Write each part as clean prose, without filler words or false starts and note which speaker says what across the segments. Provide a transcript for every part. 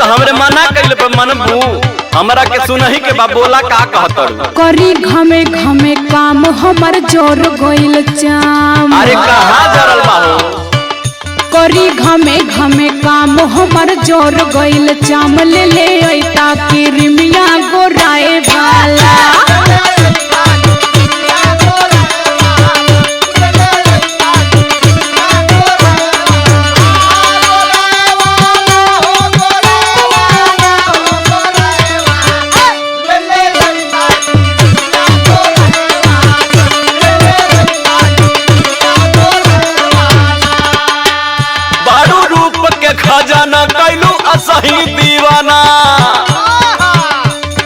Speaker 1: तो हमरे मना कइले पे मनबू हमरा के सुनही के बा बोला का कहतरू
Speaker 2: करी घमे घमे काम हमर जोर गइल चाम।
Speaker 1: अरे कहां जरल बा हो
Speaker 2: करी घमे घमे काम हमर जोर गइल चाम। ले ले ऐता किरमिया गोराए वाला
Speaker 1: खजाना कैलू असही दीवाना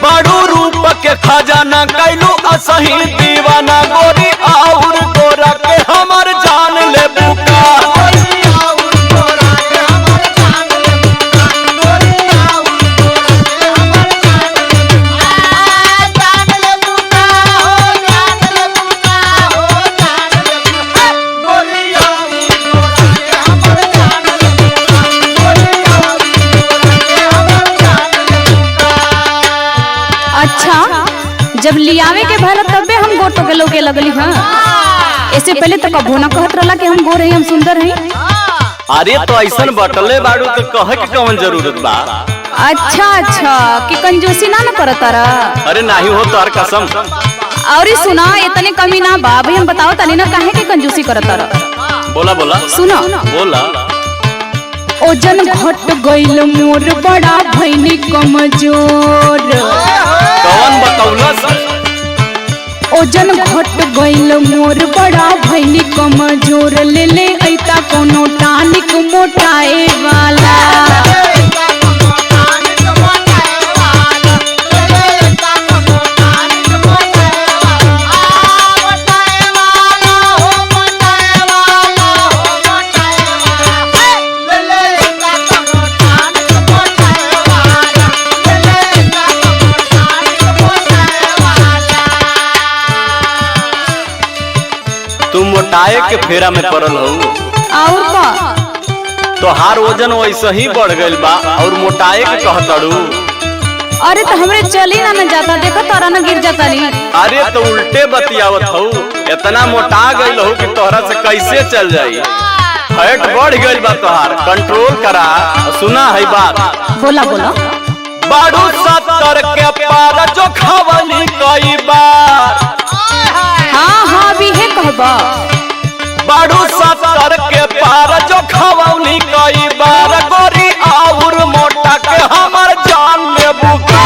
Speaker 1: बड़ू रूप के खजाना कैलू असही दीवाना। गोरी और गोरा के हमर जान ले बुका
Speaker 2: जब लियावे के भला तबे हम गोटो के लोगे लगली। हां ऐसे पहले तो कबो ना कहत रहला कि हम गोर हई हम सुंदर हई।
Speaker 1: अरे तो ऐसन बटले बाड़ू तो कहे के कौन जरूरत बा।
Speaker 2: अच्छा कि कंजूसी ना करत तारा।
Speaker 1: अरे नहीं हो तोर कसम।
Speaker 2: और सुना इतने कमी ना बा भाई हम बताओ तनी ना काहे के कंजूसी करत तारा।
Speaker 1: बोला बोला
Speaker 2: सुनो
Speaker 1: बोला।
Speaker 2: ओजन घट गइल मोर बड़ा भइनी कमजोर।
Speaker 1: कौन बतौलस?
Speaker 2: ओजन घट गइल मोर बड़ा भइनी कमजोर। ले ले ऐता कोनो टानिक मोटाए वाला
Speaker 1: तुम मोटाए के फेरा में पड़ल हो।
Speaker 2: और का
Speaker 1: तोहार वजन वैसे ही बढ़ गइल बा और मोटाए के कहतड़ू।
Speaker 2: अरे तो हमरे चली ना जाता देखो तोरा ना गिर जाता नहीं।
Speaker 1: अरे तो उल्टे बतियावत हो इतना मोटा गइल हो कि तोहरा से कैसे चल जाई। फैट बढ़ गइल बा तोहार कंट्रोल करा। सुना है बात
Speaker 2: बोला बोला।
Speaker 1: बाड़ू 70 के पार जो खवनी कई बार।
Speaker 2: हाँ भी है कहबा।
Speaker 1: बाड़ू 70 के पार जो खवनी कई बार। गोरी और मोटा के हमर जान ले बुका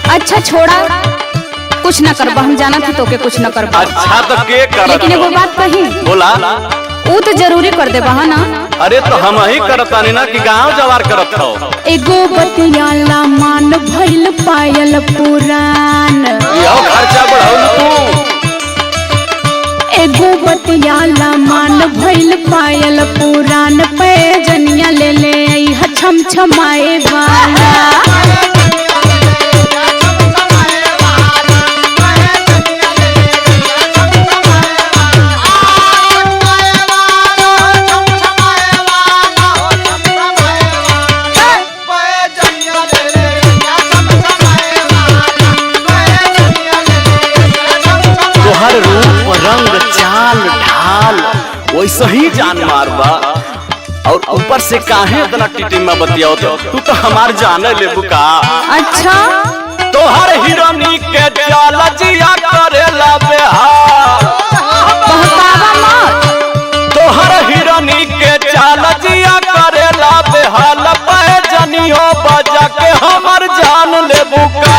Speaker 2: अच्छा छोड़ा कुछ न करबा हम जाना थी तो के कुछ न करबा।
Speaker 1: अच्छा तो के करत
Speaker 2: लेकिन एगो बात कही
Speaker 1: बोला।
Speaker 2: वो तो जरूरी कर दे बहा ना।
Speaker 1: अरे तो हम ही करतानी ना कि गांव जवार करत हो।
Speaker 2: एगो बतियाला मान भइल पायल पुरान।
Speaker 1: यो खर्चा बढ़ाऊ तू।
Speaker 2: एगो बतियाला मान भइल पायल पुरान। पे जनिया ले ले आई छम छमाए वाला
Speaker 1: रंग चाल ढाल वैसे ही जान मारबा। और ऊपर से काहे इतना टिटिमा बतियाओ तू तो हमार जाने ले बुका।
Speaker 2: अच्छा
Speaker 1: तोहर हिरोनी के चाल जिया करेला बेहाल।
Speaker 2: बहकावा मत।
Speaker 1: तोहर हिरोनी के चाल जिया करेला बेहाल। पे जनियो बजा के हमर जान ले बुका।